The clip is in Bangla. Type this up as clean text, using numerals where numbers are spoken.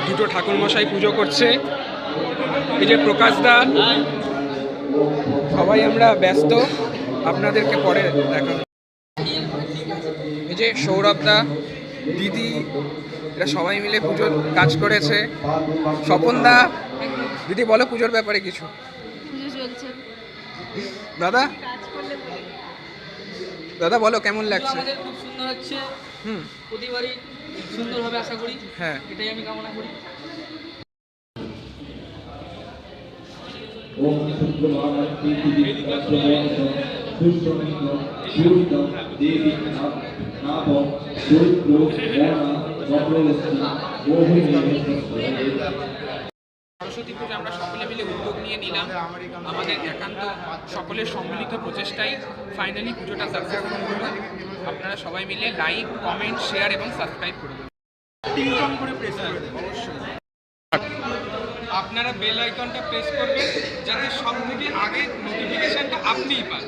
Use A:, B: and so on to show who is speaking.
A: দুটো ঠাকুরমশাই পুজো করছে। এই যে প্রকাশদা, সবাই আমরা ব্যস্ত, আপনাদেরকে পরে দেখাবো। এই যে সৌরভদা, দিদি, এরা সবাই মিলে পুজোর কাজ করেছে। স্বপনদা, দিদি বলো পুজোর ব্যাপারে কিছু। দাদা, দাদা বলো কেমন লাগছে?
B: আমাদের খুব সুন্দর হচ্ছে। প্রতিবারই সুন্দরভাবে আশা করি।
A: হ্যাঁ,
B: এটাই আমি কামনা করি।
A: সরস্বতী পুজো আমরা সকলে মিলে উদ্যোগ নিয়ে নিলাম। আমাদের একান্ত সকলের সম্মিলিত প্রচেষ্টায় ফাইনালি পুজোটা সাকসেসফুল হলো। আপনারা সবাই মিলে লাইক, কমেন্ট, শেয়ার এবং সাবস্ক্রাইব করে দেবেন। টিং করে প্রেস করে দেবেন অবশ্যই। আপনারা বেল আইকনটা প্রেস করবেন যাতে সব থেকে আগে নোটিফিকেশনটা আপনিই পান।